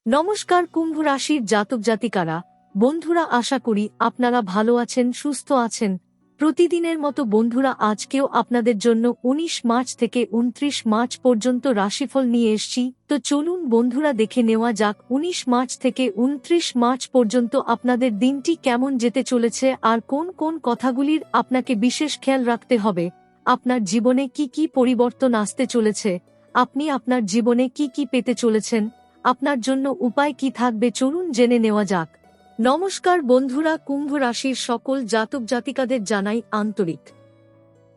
নমস্কার কুম্ভ রাশির জাতক জাতিকারা, বন্ধুরা, আশা করি আপনারা ভালো আছেন, সুস্থ আছেন। প্রতিদিনের মতো বন্ধুরা, আজকেও আপনাদের জন্য ১৯ মার্চ থেকে ২৯ মার্চ পর্যন্ত রাশিফল নিয়ে এসেছি। তো চলুন বন্ধুরা, দেখে নেওয়া যাক ১৯ মার্চ থেকে ২৯ মার্চ পর্যন্ত আপনাদের দিনটি কেমন যেতে চলেছে আর কোন কোন কথাগুলির আপনাকে বিশেষ খেয়াল রাখতে হবে। আপনার জীবনে কি কি পরিবর্তন আসতে চলেছে, আপনি আপনার জীবনে কি কি পেতে চলেছেন, আপনার জন্য উপায় কি থাকবে, চলুন জেনে নেওয়া যাক। নমস্কার বন্ধুরা, কুম্ভ রাশির সকল জাতক জাতিকাদের জানাই আন্তরিক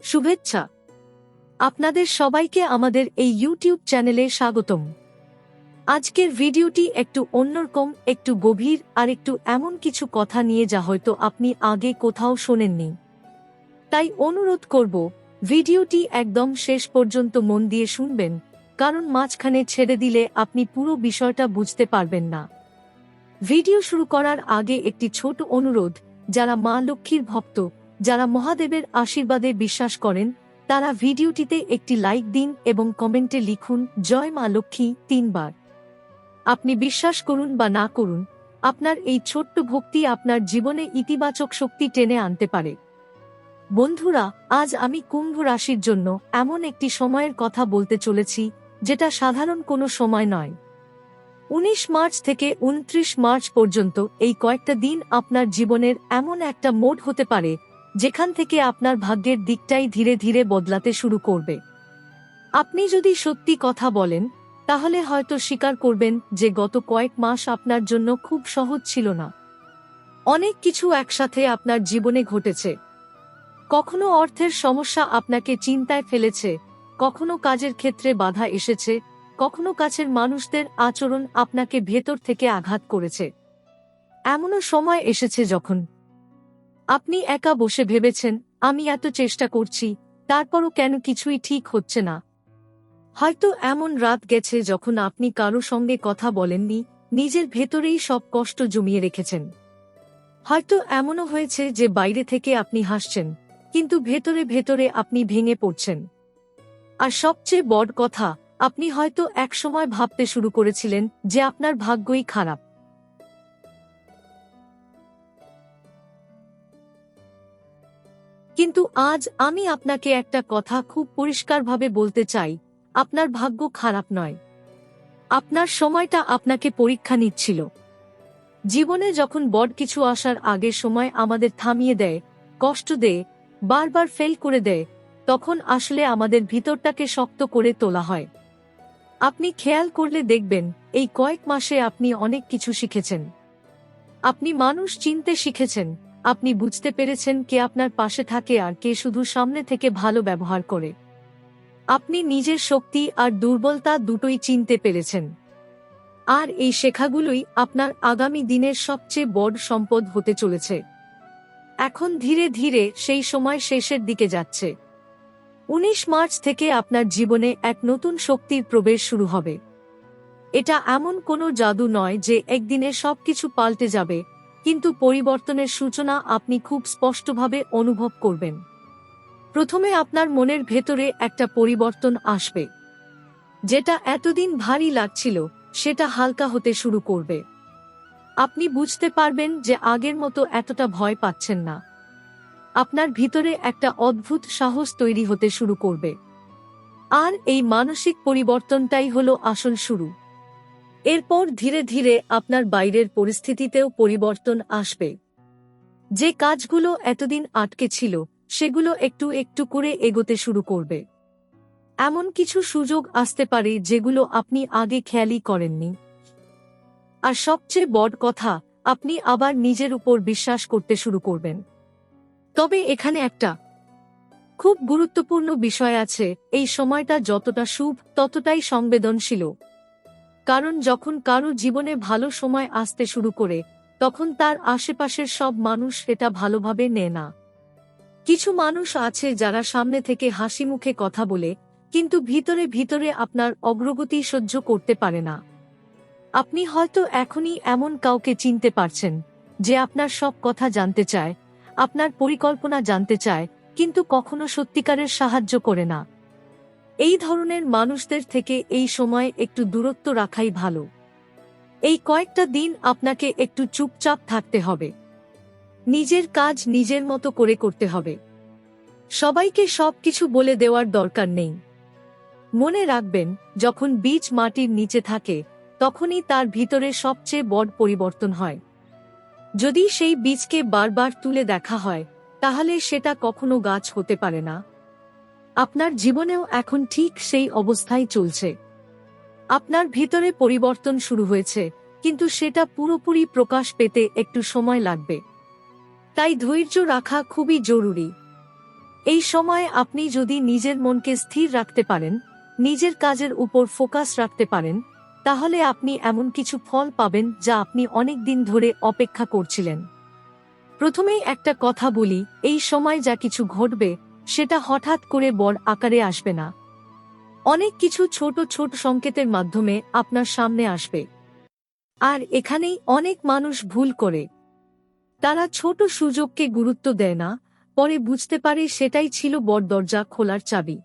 শুভেচ্ছা। আপনাদের সবাইকে আমাদের এই ইউটিউব চ্যানেলে স্বাগতম। আজকের ভিডিওটি একটু অন্যরকম, একটু গভীর আর একটু এমন কিছু কথা নিয়ে যা হয়তো আপনি আগে কোথাও শোনেননি। তাই অনুরোধ করব, ভিডিওটি একদম শেষ পর্যন্ত মন দিয়ে শুনবেন, কারণ মাঝখানে ছেড়ে দিলে আপনি পুরো বিষয়টা বুঝতে পারবেন না। ভিডিও শুরু করার আগে একটি ছোট অনুরোধ, যারা মা লক্ষ্মীর ভক্ত, যারা মহাদেবের আশীর্বাদে বিশ্বাস করেন, তারা ভিডিওটিতে একটি লাইক দিন এবং কমেন্টে লিখুন জয় মা লক্ষ্মী ৩ বার। আপনি বিশ্বাস করুন বা না করুন, আপনার এই ছোট্ট ভক্তি আপনার জীবনে ইতিবাচক শক্তি টেনে আনতে পারে। বন্ধুরা, আজ আমি কুম্ভ রাশির জন্য এমন একটি সময়ের কথা বলতে চলেছি, যেটা সাধারণ কোনো সময় নয়। ১৯ মার্চ থেকে ২৯ মার্চ পর্যন্ত এই কয়েকটা দিন আপনার জীবনের এমন একটা মোড় হতে পারে, যেখান থেকে আপনার ভাগ্যের দিকটাই ধীরে ধীরে বদলাতে শুরু করবে। আপনি যদি সত্যি কথা বলেন, তাহলে হয়তো স্বীকার করবেন যে গত কয়েক মাস আপনার জন্য খুব সহজ ছিল না। অনেক কিছু একসাথে আপনার জীবনে ঘটেছে। কখনো অর্থের সমস্যা আপনাকে চিন্তায় ফেলেছে, কখনো কাজের ক্ষেত্রে বাধা এসেছে, কখনো কাছের মানুষদের আচরণ আপনাকে ভেতর থেকে আঘাত করেছে। এমনও সময় এসেছে যখন আপনি একা বসে ভেবেছেন, আমি এত চেষ্টা করছি, তারপরও কেন কিছুই ঠিক হচ্ছে না। হয়তো এমন রাত গেছে যখন আপনি কারো সঙ্গে কথা বলেননি, নিজের ভেতরেই সব কষ্ট জমিয়ে রেখেছেন। হয়তো এমনও হয়েছে যে বাইরে থেকে আপনি হাসছেন, কিন্তু ভেতরে ভেতরে আপনি ভেঙে পড়ছেন। আর সবচেয়ে বড় কথা, আপনি হয়তো একসময় ভাবতে শুরু করেছিলেন যে আপনার ভাগ্যই খারাপ। কিন্তু আজ আমি আপনাকে একটা কথা খুব পরিষ্কারভাবে বলতে চাই, আপনার ভাগ্য খারাপ নয়। আপনার সময়টা আপনাকে পরীক্ষা নিচ্ছিল। জীবনে যখন বড় কিছু আসার আগে সময় আমাদের থামিয়ে দেয়, কষ্ট দেয়, বারবার ফেল করে দেয়, তখন আসলে আমাদের ভিতরটাকে শক্ত করে তোলা হয়। আপনি খেয়াল করলে দেখবেন, এই কয়েক মাসে আপনি অনেক কিছু শিখেছেন। আপনি মানুষ চিনতে শিখেছেন, আপনি বুঝতে পেরেছেন কে আপনার পাশে থাকে আর কে শুধু সামনে থেকে ভালো ব্যবহার করে। আপনি নিজের শক্তি আর দুর্বলতা দুটোই চিনতে পেরেছেন। আর এই শেখাগুলোই আপনার আগামী দিনের সবচেয়ে বড় সম্পদ হতে চলেছে। এখন ধীরে ধীরে সেই সময় শেষের দিকে যাচ্ছে। ১৯ মার্চ থেকে আপনার জীবনে এক নতুন শক্তির প্রবেশ শুরু হবে। এটা এমন কোনো জাদু নয় যে একদিনে সবকিছু পাল্টে যাবে, কিন্তু পরিবর্তনের সূচনা আপনি খুব স্পষ্টভাবে অনুভব করবেন। প্রথমে আপনার মনের ভেতরে একটা পরিবর্তন আসবে। যেটা এতদিন ভারী লাগছিল, সেটা হালকা হতে শুরু করবে। আপনি বুঝতে পারবেন যে আগের মতো এতটা ভয় পাচ্ছেন না। আপনার ভিতরে একটা অদ্ভুত সাহস তৈরি হতে শুরু করবে। আর এই মানসিক পরিবর্তনটাই হলো আসল শুরু। এরপর ধীরে ধীরে আপনার বাইরের পরিস্থিতিতেও পরিবর্তন আসবে। যে কাজগুলো এতদিন আটকে ছিল, সেগুলো একটু একটু করে এগোতে শুরু করবে। এমন কিছু সুযোগ আসতে পারে যেগুলো আপনি আগে খেয়ালই করেননি। আর সবচেয়ে বড় কথা, আপনি আবার নিজের উপর বিশ্বাস করতে শুরু করবেন। তবে এখানে একটা খুব গুরুত্বপূর্ণ বিষয় আছে, এই সময়টা যতটা শুভ ততটাই সংবেদনশীল। কারণ যখন কারো জীবনে ভালো সময় আসতে শুরু করে, তখন তার আশেপাশের সব মানুষ এটা ভালোভাবে নেয় না। কিছু মানুষ আছে যারা সামনে থেকে হাসি মুখে কথা বলে, কিন্তু ভিতরে ভিতরে আপনার অগ্রগতি সহ্য করতে পারে না। আপনি হয়তো এখনই এমন কাউকে চিনতে পারছেন, যে আপনার সব কথা জানতে চায়, আপনার পরিকল্পনা জানতে চায়, কিন্তু কখনো সত্যিকারের সাহায্য করে না। এই ধরনের মানুষদের থেকে এই সময় একটু দূরত্ব রাখাই ভালো। এই কয়েকটা দিন আপনাকে একটু চুপচাপ থাকতে হবে। নিজের কাজ নিজের মতো করে করতে হবে। সবাইকে সবকিছু বলে দেওয়ার দরকার নেই। মনে রাখবেন, যখন বীজ মাটির নিচে থাকে তখনই তার ভিতরে সবচেয়ে বড় পরিবর্তন হয়। যদি সেই বীজকে বারবার তুলে দেখা হয় তাহলে সেটা কখনো গাছ হতে পারে না। আপনার জীবনেও এখন ঠিক সেই অবস্থায় চলছে। আপনার ভিতরে পরিবর্তন শুরু হয়েছে, কিন্তু সেটা পুরোপুরি প্রকাশ পেতে একটু সময় লাগবে। তাই ধৈর্য রাখা খুবই জরুরি। এই সময়ে আপনি যদি নিজের মনকে স্থির রাখতে পারেন, নিজের কাজের উপর ফোকাস রাখতে পারেন, তাহলে আপনি এমন কিছু ফল পাবেন যা আপনি অনেক দিন ধরে অপেক্ষা করছিলেন। প্রথমেই একটা কথা বলি, এই সময় যা কিছু ঘটবে সেটা হঠাৎ করে বড় আকারে আসবে না। অনেক কিছু ছোট ছোট সংকেতের মাধ্যমে আপনার সামনে আসবে। আর এখানেই অনেক মানুষ ভুল করে। তারা ছোট সুযোগকে গুরুত্ব দেয় না, পরে বুঝতে পারে সেটাই ছিল বড় দরজা খোলার চাবি।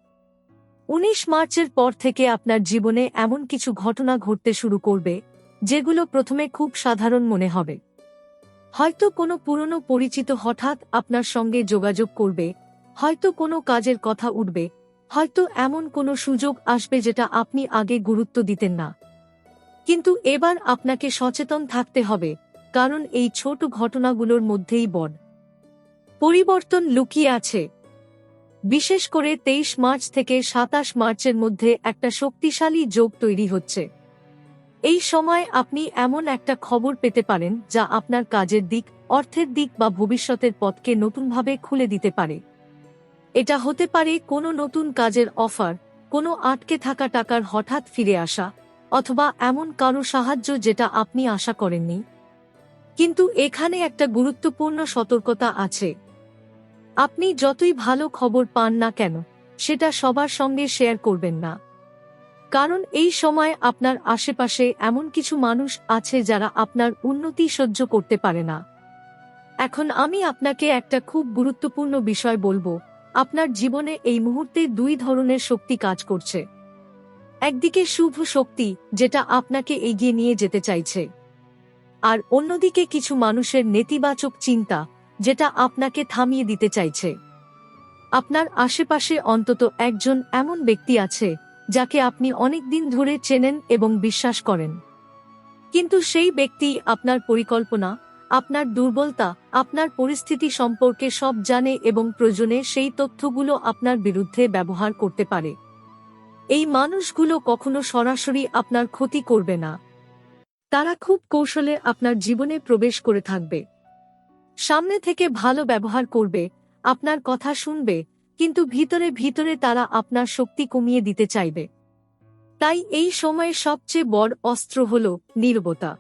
19 মার্চের পর থেকে আপনার জীবনে এমন কিছু ঘটনা ঘটতে শুরু করবে যেগুলো প্রথমে খুব সাধারণ মনে হবে। হয়তো কোনো পুরনো পরিচিত হঠাৎ আপনার সঙ্গে যোগাযোগ করবে, হয়তো কোনো কাজের কথা উঠবে, হয়তো এমন কোনো সুযোগ আসবে যেটা আপনি আগে গুরুত্ব দিতেন না। কিন্তু এবার আপনাকে সচেতন থাকতে হবে, কারণ এই ছোট ঘটনাগুলোর মধ্যেই বড় পরিবর্তন লুকিয়ে আছে। বিশেষ করে 23 মার্চ থেকে 27 মার্চের মধ্যে একটা শক্তিশালী যোগ তৈরি হচ্ছে। এই সময় আপনি এমন একটা খবর পেতে পারেন যা আপনার কাজের দিক, অর্থের দিক বা ভবিষ্যতের পথকে নতুনভাবে খুলে দিতে পারে। এটা হতে পারে কোনো নতুন কাজের অফার, কোনো আটকে থাকা টাকার হঠাৎ ফিরে আসা, অথবা এমন কারো সাহায্য যেটা আপনি আশা করেননি। কিন্তু এখানে একটা গুরুত্বপূর্ণ সতর্কতা আছে। আপনি যতই ভালো খবর পান না কেন, সেটা সবার সঙ্গে শেয়ার করবেন না। কারণ এই সময় আপনার আশেপাশে এমন কিছু মানুষ আছে যারা আপনার উন্নতি সহ্য করতে পারে না। এখন আমি আপনাকে একটা খুব গুরুত্বপূর্ণ বিষয় বলবো। আপনার জীবনে এই মুহূর্তে দুই ধরনের শক্তি কাজ করছে। একদিকে শুভ শক্তি, যেটা আপনাকে এগিয়ে নিয়ে যেতে চাইছে, আর অন্যদিকে কিছু মানুষের নেতিবাচক চিন্তা, যেটা আপনাকে থামিয়ে দিতে চাইছে। আপনার আশেপাশে অন্তত একজন এমন ব্যক্তি আছে যাকে আপনি অনেক দিন ধরে চেনেন এবং বিশ্বাস করেন। কিন্তু সেই ব্যক্তি আপনার পরিকল্পনা, আপনার দুর্বলতা, আপনার পরিস্থিতি সম্পর্কে সব জানে এবং প্রয়োজনে সেই তথ্যগুলো আপনার বিরুদ্ধে ব্যবহার করতে পারে। এই মানুষগুলো কখনো সরাসরি আপনার ক্ষতি করবে না। তারা খুব কৌশলে আপনার জীবনে প্রবেশ করে থাকবে। সামনে থেকে ভালো ব্যবহার করবে, আপনার কথা শুনবে, কিন্তু ভিতরে ভিতরে তারা আপনার শক্তি কমিয়ে দিতে চাইবে। তাই এই সময়ে সবচেয়ে বড় অস্ত্র হল নীরবতা।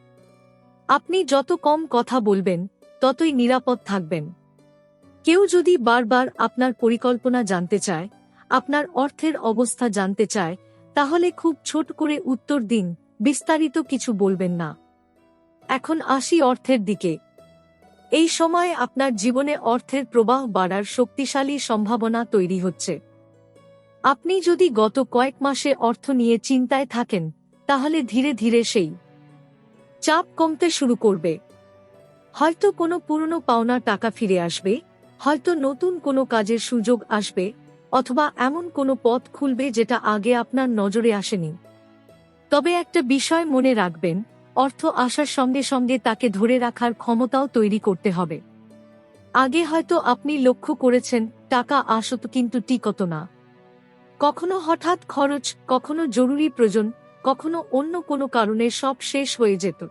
আপনি যত কম কথা বলবেন, ততই নিরাপদ থাকবেন। কেউ যদি বারবার আপনার পরিকল্পনা জানতে চায়, আপনার অর্থের অবস্থা জানতে চায়, তাহলে খুব ছোট করে উত্তর দিন, বিস্তারিত কিছু বলবেন না। এখন আসি অর্থের দিকে। এই সময় আপনার জীবনে অর্থের প্রবাহ বাড়ার শক্তিশালী সম্ভাবনা তৈরি হচ্ছে। আপনি যদি গত কয়েক মাসে অর্থ নিয়ে চিন্তায় থাকেন, তাহলে ধীরে ধীরে সেই চাপ কমতে শুরু করবে। হয়তো কোনো পুরনো পাওনা টাকা ফিরে আসবে, হয়তো নতুন কোনো কাজের সুযোগ আসবে, অথবা এমন কোনো পথ খুলবে যেটা আগে আপনার নজরে আসেনি। তবে একটা বিষয় মনে রাখবেন, অর্থ আসার সঙ্গে সঙ্গে তাকে ধরে রাখার ক্ষমতাও তৈরি করতে হবে। আগে হয়তো আপনি লক্ষ্য করেছেন টাকা আসত কিন্তু টিকত না। কখনো হঠাৎ খরচ, কখনো জরুরি প্রয়োজন, কখনো অন্য কোনো কারণে সব শেষ হয়ে যেত।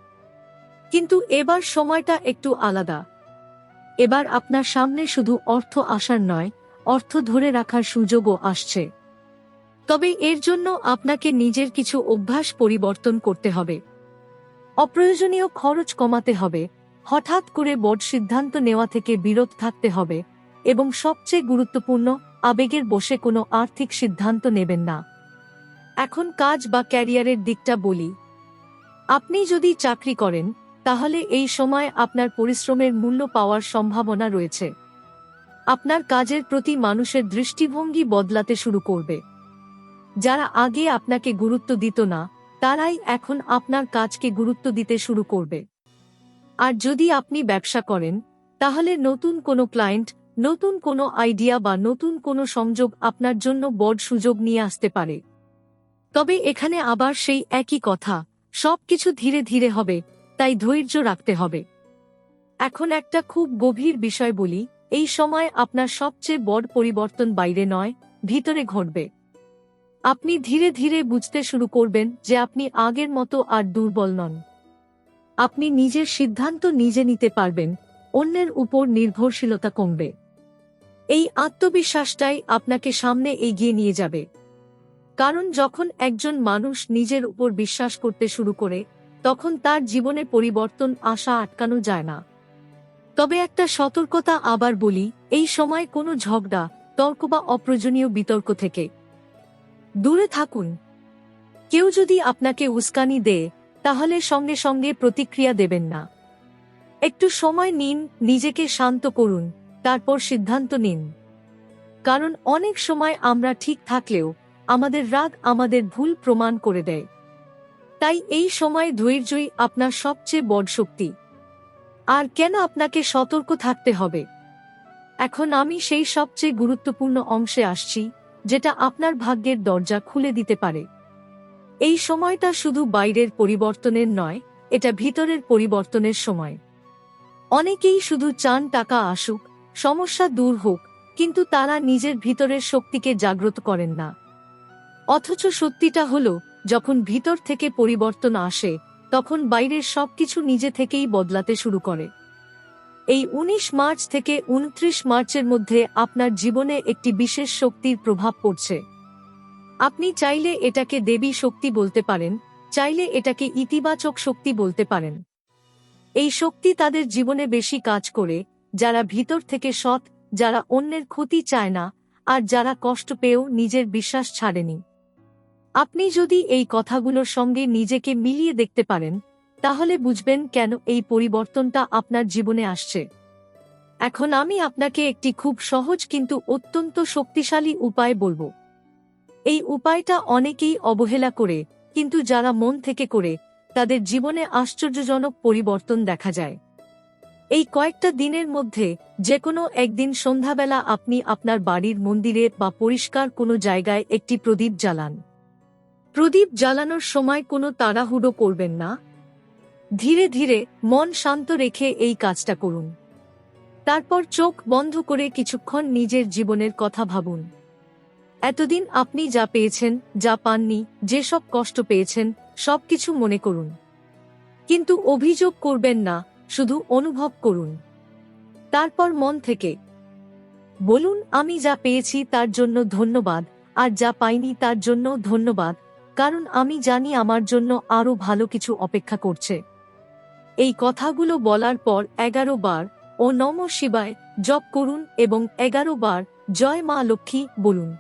কিন্তু এবার সময়টা একটু আলাদা। এবার আপনার সামনে শুধু অর্থ আসার নয়, অর্থ ধরে রাখার সুযোগও আসছে। তবে এর জন্য আপনাকে নিজের কিছু অভ্যাস পরিবর্তন করতে হবে। অপ্রয়োজনীয় খরচ কমাতে হবে, হঠাৎ করে বড় সিদ্ধান্ত নেওয়া থেকে বিরত থাকতে হবে, এবং সবচেয়ে গুরুত্বপূর্ণ, আবেগের বশে কোনো আর্থিক সিদ্ধান্ত নেবেন না। এখন কাজ বা ক্যারিয়ারের দিকটা বলি। আপনি যদি চাকরি করেন, তাহলে এই সময় আপনার পরিশ্রমের মূল্য পাওয়ার সম্ভাবনা রয়েছে। আপনার কাজের প্রতি মানুষের দৃষ্টিভঙ্গি বদলাতে শুরু করবে। যারা আগে আপনাকে গুরুত্ব দিত না, তারাই এখন আপনার কাজকে গুরুত্ব দিতে শুরু করবে। আর যদি আপনি ব্যবসা করেন, তাহলে নতুন কোনো ক্লায়েন্ট, নতুন কোনো আইডিয়া বা নতুন কোনো সংযোগ আপনার জন্য বড় সুযোগ নিয়ে আসতে পারে। তবে এখানে আবার সেই একই কথা, সবকিছু ধীরে ধীরে হবে, তাই ধৈর্য রাখতে হবে। এখন একটা খুব গভীর বিষয় বলি, এই সময় আপনার সবচেয়ে বড় পরিবর্তন বাইরে নয়, ভিতরে ঘটবে। আপনি ধীরে ধীরে বুঝতে শুরু করবেন যে আপনি আগের মতো আর দুর্বল নন। আপনি নিজের সিদ্ধান্ত নিজে নিতে পারবেন, অন্যের উপর নির্ভরশীলতা কমবে। এই আত্মবিশ্বাসটাই আপনাকে সামনে এগিয়ে নিয়ে যাবে। কারণ যখন একজন মানুষ নিজের উপর বিশ্বাস করতে শুরু করে, তখন তার জীবনে পরিবর্তন আসা আটকানো যায় না। তবে একটা সতর্কতা আবার বলি, এই সময় কোনো ঝগড়া, তর্ক বা অপ্রয়োজনীয় বিতর্ক থেকে দূরে থাকুন। কেউ যদি আপনাকে উস্কানি দেয়, তাহলে সঙ্গে সঙ্গে প্রতিক্রিয়া দেবেন না। একটু সময় নিন, নিজেকে শান্ত করুন, তারপর সিদ্ধান্ত নিন। কারণ অনেক সময় আমরা ঠিক থাকলেও আমাদের রাগ আমাদের ভুল প্রমাণ করে দেয়। তাই এই সময় ধৈর্যই আপনার সবচেয়ে বড় শক্তি। আর কেন আপনাকে সতর্ক থাকতে হবে? এখন আমি সেই সবচেয়ে গুরুত্বপূর্ণ অংশে আসছি, যেটা আপনার ভাগ্যের দরজা খুলে দিতে পারে। এই সময়টা শুধু বাইরের পরিবর্তনের নয়, এটা ভিতরের পরিবর্তনের সময়। অনেকেই শুধু চান টাকা আসুক, সমস্যা দূর হোক, কিন্তু তারা নিজের ভিতরের শক্তিকে জাগ্রত করেন না। অথচ সত্যিটা হলো, যখন ভিতর থেকে পরিবর্তন আসে, তখন বাইরের সবকিছু নিজে থেকেই বদলাতে শুরু করে। এই ১৯ মার্চ থেকে ২৯ মার্চের মধ্যে আপনার জীবনে একটি বিশেষ শক্তির প্রভাব পড়ছে। আপনি চাইলে এটাকে দেবী শক্তি বলতে পারেন, চাইলে এটাকে ইতিবাচক শক্তি বলতে পারেন। এই শক্তি তাদের জীবনে বেশি কাজ করে, যারা ভিতর থেকে সৎ, যারা অন্যের ক্ষতি চায় না, আর যারা কষ্ট পেয়েও নিজের বিশ্বাস ছাড়েনি। আপনি যদি এই কথাগুলোর সঙ্গে নিজেকে মিলিয়ে দেখতে পারেন, তাহলে বুঝবেন কেন এই পরিবর্তনটা আপনার জীবনে আসছে। এখন আমি আপনাকে একটি খুব সহজ কিন্তু অত্যন্ত শক্তিশালী উপায় বলবো। এই উপায়টা অনেকেই অবহেলা করে, কিন্তু যারা মন থেকে করে, তাদের জীবনে আশ্চর্যজনক পরিবর্তন দেখা যায়। এই কয়েকটা দিনের মধ্যে যেকোনো একদিন সন্ধ্যাবেলা আপনি আপনার বাড়ির মন্দিরে বা পরিষ্কার কোনো জায়গায় একটি প্রদীপ জ্বালান। প্রদীপ জ্বালানোর সময় কোনো তাড়াহুড়ো করবেন না। ধীরে ধীরে মন শান্ত রেখে এই কাজটা করুন। তারপর চোখ বন্ধ করে কিছুক্ষণ নিজের জীবনের কথা ভাবুন। এতদিন আপনি যা পেয়েছেন, যা পাননি, যেসব কষ্ট পেয়েছেন, সবকিছু মনে করুন। কিন্তু অভিযোগ করবেন না, শুধু অনুভব করুন। তারপর মন থেকে বলুন, আমি যা পেয়েছি তার জন্য ধন্যবাদ, আর যা পাইনি তার জন্য ধন্যবাদ, কারণ আমি জানি আমার জন্য আরো ভালো কিছু অপেক্ষা করছে। এই কথাগুলো বলার পর 11 বার ও নমঃ শিবায় জপ করুন এবং 11 বার জয় মা লক্ষ্মী বলুন।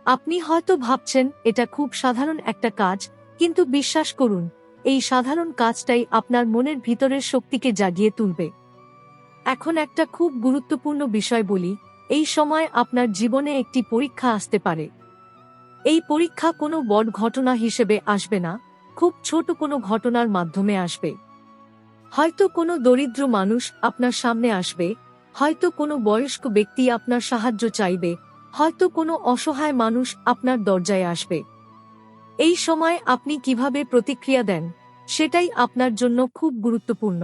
আপনি হয়তো ভাবছেন এটা খুব সাধারণ একটা কাজ, কিন্তু বিশ্বাস করুন, এই সাধারণ কাজটাই আপনার মনের ভিতরের শক্তিকে জাগিয়ে তুলবে। এখন একটা খুব গুরুত্বপূর্ণ বিষয় বলি, এই সময় আপনার জীবনে একটি পরীক্ষা আসতে পারে। এই পরীক্ষা কোনো বড় ঘটনা হিসেবে আসবে না, খুব ছোট কোনো ঘটনার মাধ্যমে আসবে। হয়তো কোনো দরিদ্র মানুষ আপনার সামনে আসবে, হয়তো কোনো বয়স্ক ব্যক্তি আপনার সাহায্য চাইবে, হয়তো কোনো অসহায় মানুষ আপনার দরজায় আসবে। এই সময় আপনি কিভাবে প্রতিক্রিয়া দেন, সেটাই আপনার জন্য খুব গুরুত্বপূর্ণ।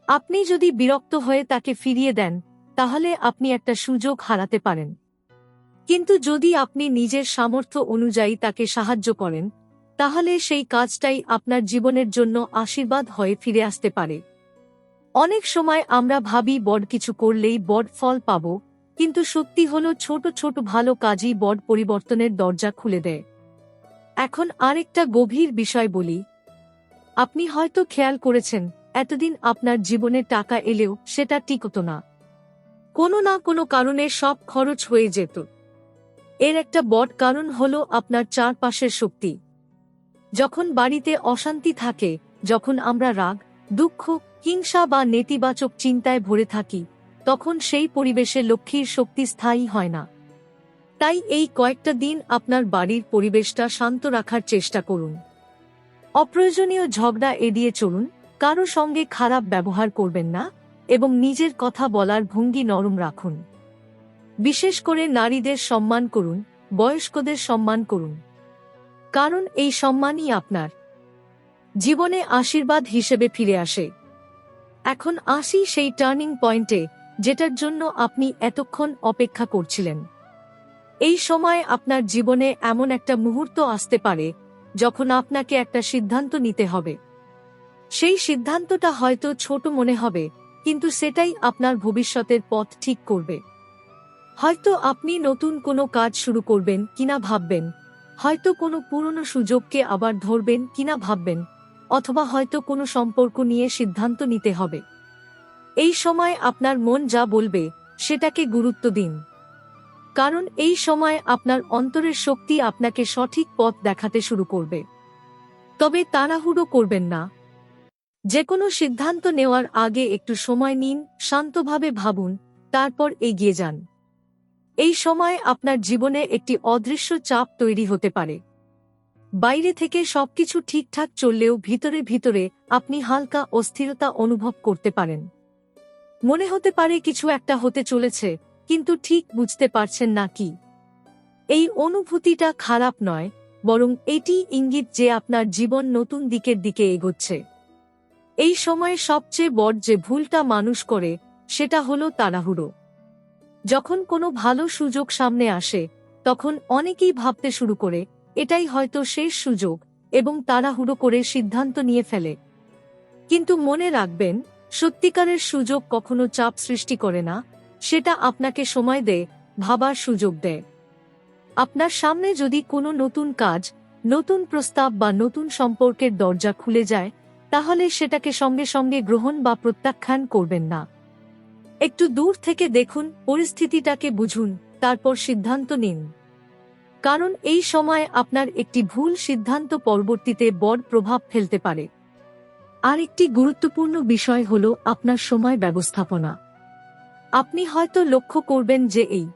আপনি যদি বিরক্ত হয়ে তাকে ফিরিয়ে দেন, তাহলে আপনি একটা সুযোগ হারাতে পারেন। কিন্তু যদি আপনি নিজের সামর্থ্য অনুযায়ী তাকে সাহায্য করেন, তাহলে সেই কাজটাই আপনার জীবনের জন্য আশীর্বাদ হয়ে ফিরে আসতে পারে। অনেক সময় আমরা ভাবি বড় কিছু করলেই বড় ফল পাব, কিন্তু সত্যি হলো ছোট ছোট ভালো কাজই বড় পরিবর্তনের দরজা খুলে দেয়। এখন আরেকটা গভীর বিষয় বলি, আপনি হয়তো খেয়াল করেছেন, এতদিন আপনার জীবনে টাকা এলেও সেটা টিকতো না। কোনো না কোনো কারণে সব খরচ হয়ে যেত। এর একটা বড় কারণ হলো আপনার চারপাশের শক্তি। যখন বাড়িতে অশান্তি থাকে, যখন আমরা রাগ, দুঃখ, হিংসা বা নেতিবাচক চিন্তায় ভরে থাকি, তখন সেই পরিবেশে লক্ষ্মীর শক্তি স্থায়ী হয় না। তাই এই কয়েকটা দিন আপনার বাড়ির পরিবেশটা শান্ত রাখার চেষ্টা করুন। অপ্রয়োজনীয় ঝগড়া এড়িয়ে চলুন, কারো সঙ্গে খারাপ ব্যবহার করবেন না এবং নিজের কথা বলার ভঙ্গি নরম রাখুন। বিশেষ করে নারীদের সম্মান করুন, বয়স্কদের সম্মান করুন, কারণ এই সম্মানই আপনার জীবনে আশীর্বাদ হিসেবে ফিরে আসে। এখন আসি সেই টার্নিং পয়েন্টে, যেটার জন্য আপনি এতক্ষণ অপেক্ষা করছিলেন। এই সময় আপনার জীবনে এমন একটা মুহূর্ত আসতে পারে যখন আপনাকে একটা সিদ্ধান্ত নিতে হবে। সেই সিদ্ধান্তটা হয়তো ছোট মনে হবে, কিন্তু সেটাই আপনার ভবিষ্যতের পথ ঠিক করবে। হয়তো আপনি নতুন কোনো কাজ শুরু করবেন কিনা ভাববেন, হয়তো কোনো পুরনো সুযোগকে আবার ধরবেন কিনা ভাববেন, অথবা হয়তো কোনো সম্পর্ক নিয়ে সিদ্ধান্ত নিতে হবে। এই সময় আপনার মন যা বলবে সেটাকে গুরুত্ব দিন, কারণ এই সময় আপনার অন্তরের শক্তি আপনাকে সঠিক পথ দেখাতে শুরু করবে। তবে তাড়াহুড়ো করবেন না। যে কোনো সিদ্ধান্ত নেওয়ার আগে একটু সময় নিন, শান্তভাবে ভাবুন, তারপর এগিয়ে যান। এই সময় আপনার জীবনে একটি অদৃশ্য চাপ তৈরি হতে পারে। বাইরে থেকে সবকিছু ঠিকঠাক চললেও ভিতরে ভিতরে আপনি হালকা অস্থিরতা অনুভব করতে পারেন। মনে হতে পারে কিছু একটা হতে চলেছে, কিন্তু ঠিক বুঝতে পারছেন না কি। এই অনুভূতিটা খারাপ নয়, বরং এটি ইঙ্গিত যে আপনার জীবন নতুন দিকের দিকে এগোচ্ছে। এই সময়ে সবচেয়ে বড় যে ভুলটা মানুষ করে সেটা হলো তাড়াহুড়ো। যখন কোনো ভালো সুযোগ সামনে আসে তখন অনেকেই ভাবতে শুরু করে এটাই হয়তো শেষ সুযোগ, এবং তাড়াহুড়ো করে সিদ্ধান্ত নিয়ে ফেলে। কিন্তু মনে রাখবেন, সত্যিকারের সুযোগ কখনো চাপ সৃষ্টি করে না, সেটা আপনাকে সময় দেয়, ভাবার সুযোগ দেয়। আপনার সামনে যদি কোনো নতুন কাজ, নতুন প্রস্তাব বা নতুন সম্পর্কের দরজা খুলে যায়, তাহলে সেটাকে সঙ্গে সঙ্গে গ্রহণ বা প্রত্যাখ্যান করবেন না। একটু দূর থেকে দেখুন, পরিস্থিতিটাকে বুঝুন, তারপর সিদ্ধান্ত নিন। কারণ এই সময় আপনার একটি ভুল সিদ্ধান্ত পরবর্তীতে বড় প্রভাব ফেলতে পারে। আরেকটি গুরুত্বপূর্ণ বিষয় হল আপনার সময় ব্যবস্থাপনা। আপনি হয়তো লক্ষ্য করবেন যে এই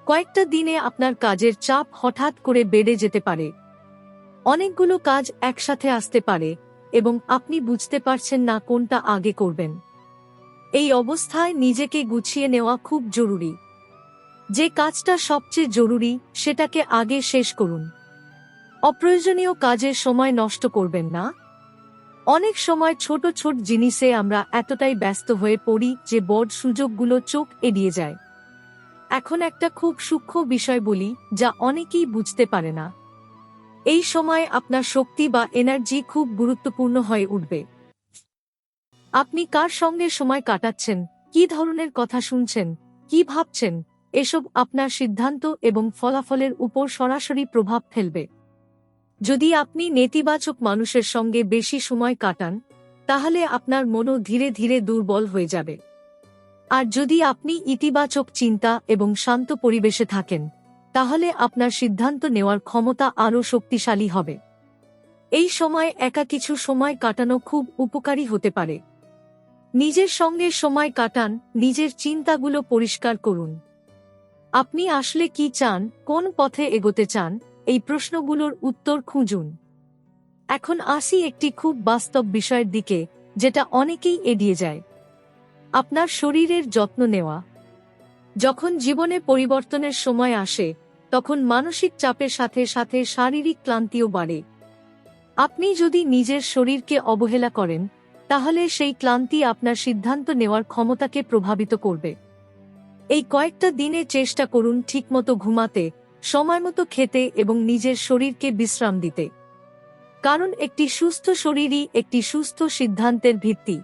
কয়েকটা দিনে আপনার কাজের চাপ হঠাৎ করে বেড়ে যেতে পারে। অনেকগুলো কাজ একসাথে আসতে পারে এবং আপনি বুঝতে পারছেন না কোনটা আগে করবেন। এই অবস্থায় নিজেকে গুছিয়ে নেওয়া খুব জরুরি। যে কাজটা সবচেয়ে জরুরি সেটাকে আগে শেষ করুন। অপ্রয়োজনীয় কাজের সময় নষ্ট করবেন না। অনেক সময় ছোট ছোট জিনিসে আমরা এতটাই ব্যস্ত হয়ে পড়ি যে বড় সুযোগগুলো চোখ এড়িয়ে যায়। এখন একটা খুব সূক্ষ্ম বিষয় বলি, যা অনেকেই বুঝতে পারে না। এই সময় আপনার শক্তি বা এনার্জি খুব গুরুত্বপূর্ণ হয়ে উঠবে। আপনি কার সঙ্গে সময় কাটাচ্ছেন, কী ধরনের কথা শুনছেন, কি ভাবছেন, এসব আপনার সিদ্ধান্ত এবং ফলাফলের উপর সরাসরি প্রভাব ফেলবে। যদি আপনি নেতিবাচক মানুষের সঙ্গে বেশি সময় কাটান, তাহলে আপনার মনও ধীরে ধীরে দুর্বল হয়ে যাবে। আর যদি আপনি ইতিবাচক চিন্তা এবং শান্ত পরিবেশে থাকেন, তাহলে আপনার সিদ্ধান্ত নেওয়ার ক্ষমতা আরও শক্তিশালী হবে। এই সময় একা কিছু সময় কাটানো খুব উপকারী হতে পারে। নিজের সঙ্গে সময় কাটান, নিজের চিন্তাগুলো পরিষ্কার করুন। আপনি আসলে কি চান, কোন পথে এগোতে চান, এই প্রশ্নগুলোর উত্তর খুঁজুন। এখন আসি একটি খুব বাস্তব বিষয়ের দিকে, যেটা অনেকেই এড়িয়ে যায়। আপনার শরীরের যত্ন নেওয়া। যখন জীবনে পরিবর্তনের সময় আসে, তখন মানসিক চাপের সাথে সাথে শারীরিক ক্লান্তিও বাড়ে। আপনি যদি নিজের শরীরকে অবহেলা করেন, তাহলে সেই ক্লান্তি আপনার সিদ্ধান্ত নেওয়ার ক্ষমতাকে প্রভাবিত করবে। এই কয়েকটা দিনে চেষ্টা করুন ঠিকমতো ঘুমাতে, সময়মতো খেতে এবং নিজের শরীরকে বিশ্রাম দিতে। কারণ একটি সুস্থ শরীরই একটি সুস্থ সিদ্ধান্তের ভিত্তি।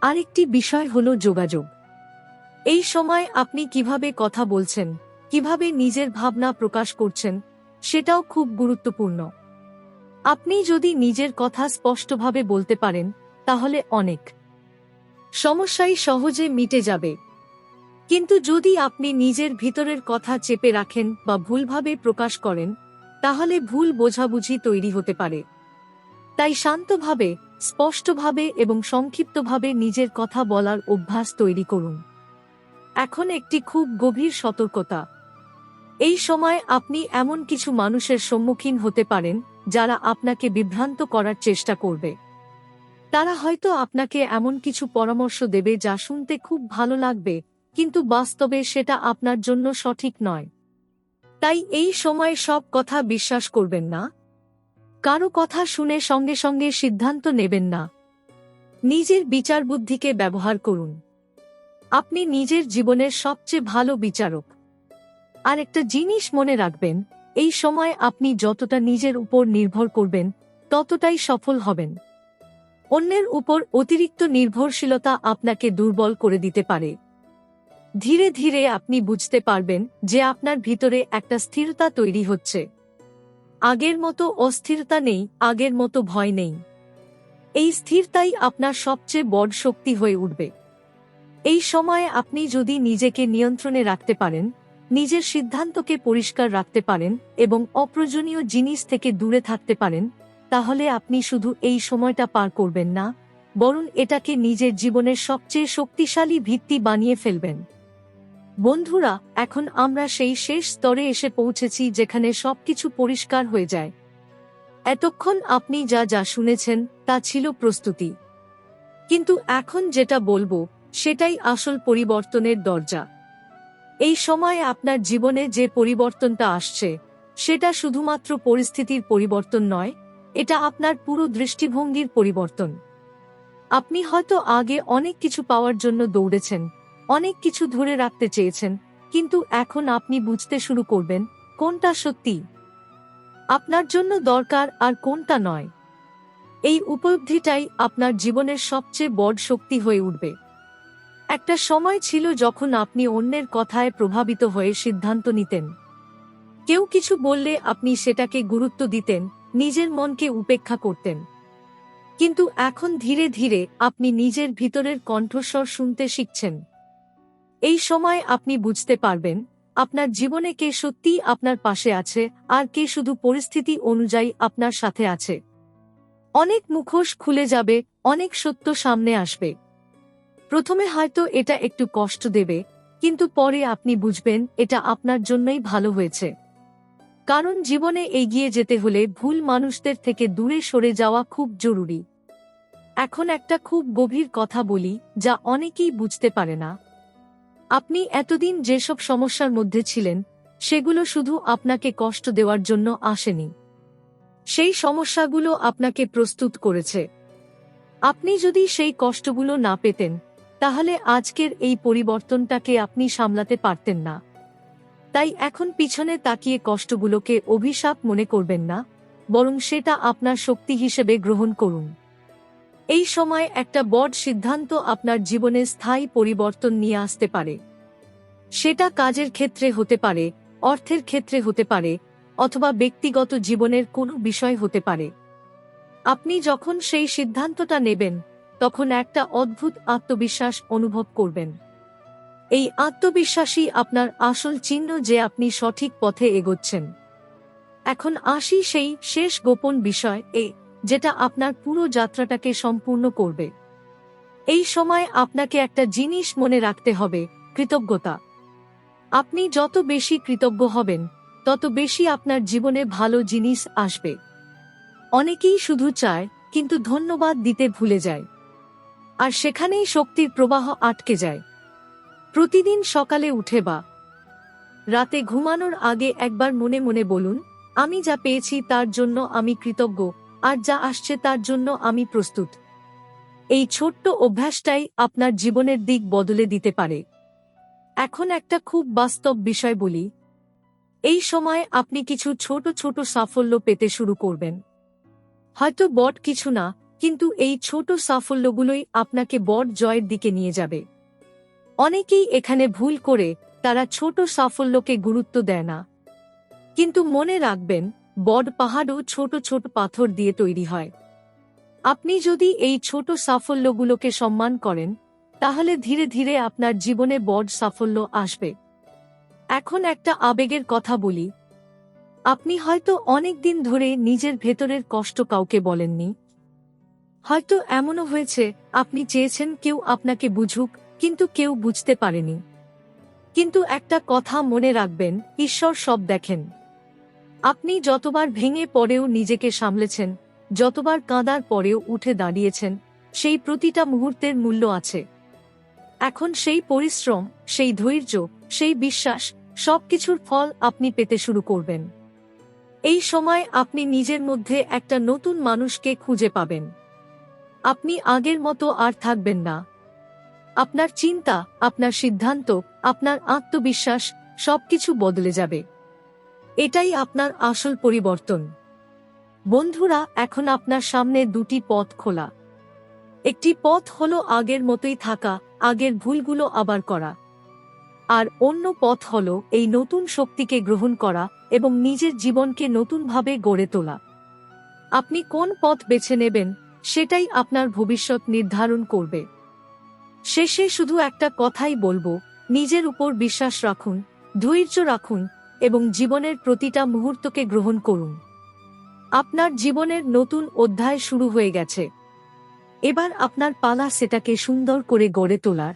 আরেকটি বিষয় হলো যোগাযোগ। এই সময় আপনি কিভাবে কথা বলছেন, কিভাবে নিজের ভাবনা প্রকাশ করছেন, সেটাও খুব গুরুত্বপূর্ণ। আপনি যদি নিজের কথা স্পষ্টভাবে বলতে পারেন, তাহলে অনেক সমস্যাই সহজে মিটে যাবে। কিন্তু যদি আপনি নিজের ভিতরের কথা চেপে রাখেন বা ভুলভাবে প্রকাশ করেন, তাহলে ভুল বোঝাবুঝি তৈরি হতে পারে। তাই শান্তভাবে, স্পষ্টভাবে এবং সংক্ষিপ্তভাবে নিজের কথা বলার অভ্যাস তৈরি করুন। এখন একটি খুব গভীর সতর্কতা। এই সময় আপনি এমন কিছু মানুষের সম্মুখীন হতে পারেন যারা আপনাকে বিভ্রান্ত করার চেষ্টা করবে। তারা হয়তো আপনাকে এমন কিছু পরামর্শ দেবে যা শুনতে খুব ভালো লাগবে, কিন্তু বাস্তবে সেটা আপনার জন্য সঠিক নয়। তাই এই সময় সব কথা বিশ্বাস করবেন না। কারো কথা শুনে সঙ্গে সঙ্গে সিদ্ধান্ত নেবেন না। নিজের বিচার বুদ্ধিকে ব্যবহার করুন। আপনি নিজের জীবনের সবচেয়ে ভালো বিচারক। আর একটা জিনিস মনে রাখবেন, এই সময় আপনি যতটা নিজের উপর নির্ভর করবেন ততটাই সফল হবেন। অন্যের উপর অতিরিক্ত নির্ভরশীলতা আপনাকে দুর্বল করে দিতে পারে। ধীরে ধীরে আপনি বুঝতে পারবেন যে আপনার ভিতরে একটা স্থিরতা তৈরি হচ্ছে। আগের মতো অস্থিরতা নেই, আগের মতো ভয় নেই। এই স্থিরতাই আপনার সবচেয়ে বড় শক্তি হয়ে উঠবে। এই সময়ে আপনি যদি নিজেকে নিয়ন্ত্রণে রাখতে পারেন, নিজের সিদ্ধান্তকে পরিষ্কার রাখতে পারেন এবং অপ্রয়োজনীয় জিনিস থেকে দূরে থাকতে পারেন, তাহলে আপনি শুধু এই সময়টা পার করবেন না, বরং এটাকে নিজের জীবনের সবচেয়ে শক্তিশালী ভিত্তি বানিয়ে ফেলবেন। বন্ধুরা, এখন আমরা সেই শেষ স্তরে এসে পৌঁছেছি যেখানে সবকিছু পরিষ্কার হয়ে যায়। এতক্ষণ আপনি যা যা শুনেছেন তা ছিল প্রস্তুতি, কিন্তু এখন যেটা বলবো সেটাই আসল পরিবর্তনের দরজা। এই সময় আপনার জীবনে যে পরিবর্তনটা আসছে সেটা শুধুমাত্র পরিস্থিতির পরিবর্তন নয়, এটা আপনার পুরো দৃষ্টিভঙ্গির পরিবর্তন। আপনি হয়তো আগে অনেক কিছু পাওয়ার জন্য দৌড়েছেন, অনেক কিছু ধরে রাখতে চেয়েছেন, কিন্তু এখন আপনি বুঝতে শুরু করবেন কোনটা সত্যি আপনার জন্য দরকার আর কোনটা নয়। এই উপলব্ধিটাই আপনার জীবনের সবচেয়ে বড় শক্তি হয়ে উঠবে। একটা সময় ছিল যখন আপনি অন্যের কথায় প্রভাবিত হয়ে সিদ্ধান্ত নিতেন। কেউ কিছু বললে আপনি সেটাকে গুরুত্ব দিতেন, নিজের মনকে উপেক্ষা করতেন। কিন্তু এখন ধীরে ধীরে আপনি নিজের ভিতরের কণ্ঠস্বর শুনতে শিখছেন। এই সময় আপনি বুঝতে পারবেন আপনার জীবনে কে সত্যিই আপনার পাশে আছে আর কে শুধু পরিস্থিতি অনুযায়ী আপনার সাথে আছে। অনেক মুখোশ খুলে যাবে, অনেক সত্য সামনে আসবে। প্রথমে হয়তো এটা একটু কষ্ট দেবে, কিন্তু পরে আপনি বুঝবেন এটা আপনার জন্যই ভালো হয়েছে। কারণ জীবনে এগিয়ে যেতে হলে ভুল মানুষদের থেকে দূরে সরে যাওয়া খুব জরুরি। এখন একটা খুব গভীর কথা বলি যা অনেকেই বুঝতে পারে না। আপনি এতদিন যেসব সমস্যার মধ্যে ছিলেন সেগুলো শুধু আপনাকে কষ্ট দেওয়ার জন্য আসেনি। সেই সমস্যাগুলো আপনাকে প্রস্তুত করেছে। আপনি যদি সেই কষ্টগুলো না পেতেন, তাহলে আজকের এই পরিবর্তনটাকে আপনি সামলাতে পারতেন না। তাই এখন পিছনে তাকিয়ে কষ্টগুলোকে অভিশাপ মনে করবেন না, বরং সেটা আপনার শক্তি হিসেবে গ্রহণ করুন। এই সময় একটা বড় সিদ্ধান্ত আপনার জীবনে স্থায়ী পরিবর্তন নিয়ে আসতে পারে। সেটা কাজের ক্ষেত্রে হতে পারে, অর্থের ক্ষেত্রে হতে পারে, অথবা ব্যক্তিগত জীবনের কোনো বিষয় হতে পারে। আপনি যখন সেই সিদ্ধান্তটা নেবেন, তখন একটা অদ্ভুত আত্মবিশ্বাস অনুভব করবেন। এই আত্মবিশ্বাসই আপনার আসল চিহ্ন যে আপনি সঠিক পথে এগোচ্ছেন। এখন আসি সেই শেষ গোপন বিষয় যেটা আপনার পুরো যাত্রাটাকে সম্পূর্ণ করবে। এই সময় আপনাকে একটা জিনিস মনে রাখতে হবে, কৃতজ্ঞতা। আপনি যত বেশি কৃতজ্ঞ হবেন, তত বেশি আপনার জীবনে ভালো জিনিস আসবে। অনেকেই শুধু চায়, কিন্তু ধন্যবাদ দিতে ভুলে যায়। আর সেখানেই শক্তির প্রবাহ আটকে যায়। প্রতিদিন সকালে উঠে বা রাতে ঘুমানোর আগে একবার মনে মনে বলুন, আমি যা পেয়েছি তার জন্য আমি কৃতজ্ঞ, আর যা আসছে তার জন্য আমি প্রস্তুত। এই ছোট্ট অভ্যাসটাই আপনার জীবনের দিক বদলে দিতে পারে। এখন একটা খুব বাস্তব বিষয় বলি। এই সময় আপনি কিছু ছোট ছোট সাফল্য পেতে শুরু করবেন। হয়তো বড় কিছু না, কিন্তু এই ছোট সাফল্যগুলোই আপনাকে বড় জয়ের দিকে নিয়ে যাবে। অনেকেই এখানে ভুল করে, তারা ছোট সাফল্যকে গুরুত্ব দেয় না। কিন্তু মনে রাখবেন, বড় পাহাড়ও ছোট ছোট পাথর দিয়ে তৈরি হয়। আপনি যদি এই ছোট সাফল্যগুলোকে সম্মান করেন, তাহলে ধীরে ধীরে আপনার জীবনে বড় সাফল্য আসবে। এখন একটা আবেগের কথা বলি। আপনি হয়তো অনেক দিন ধরে নিজের ভেতরের কষ্ট কাউকে বলেননি। হয়তো এমনও হয়েছে আপনি চেয়েছেন কেউ আপনাকে বুঝুক, কিন্তু কেউ বুঝতে পারেনি। কিন্তু একটা কথা মনে রাখবেন, ঈশ্বর সব দেখেন। আপনি যতবার ভেঙে পড়েও নিজেকে সামলেছেন, যতবার কাঁদার পরেও উঠে দাঁড়িয়েছেন, সেই প্রতিটা মুহূর্তের মূল্য আছে। এখন সেই পরিশ্রম, সেই ধৈর্য, সেই বিশ্বাস, সবকিছুর ফল আপনি পেতে শুরু করবেন। এই সময় আপনি নিজের মধ্যে একটা নতুন মানুষকে খুঁজে পাবেন। আপনি আগের মতো আর থাকবেন না। আপনার চিন্তা, আপনার সিদ্ধান্ত, আপনার আত্মবিশ্বাস সবকিছু বদলে যাবে। এটাই আপনার আসল পরিবর্তন। বন্ধুরা, এখন আপনার সামনে দুটি পথ খোলা। একটি পথ হলো আগের মতোই থাকা, আগের ভুলগুলো আবার করা। আর অন্য পথ হলো এই নতুন শক্তিকে গ্রহণ করা এবং নিজের জীবনকে নতুনভাবে গড়ে তোলা। আপনি কোন পথ বেছে নেবেন, সেটাই আপনার ভবিষ্যৎ নির্ধারণ করবে। শেষে শুধু একটা কথাই বলবো, নিজের উপর বিশ্বাস রাখুন, ধৈর্য রাখুন এবং জীবনের প্রতিটা মুহূর্তকে গ্রহণ করুন। আপনার জীবনের নতুন অধ্যায় শুরু হয়ে গেছে। এবার আপনার পালা সেটাকে সুন্দর করে গড়ে তোলার।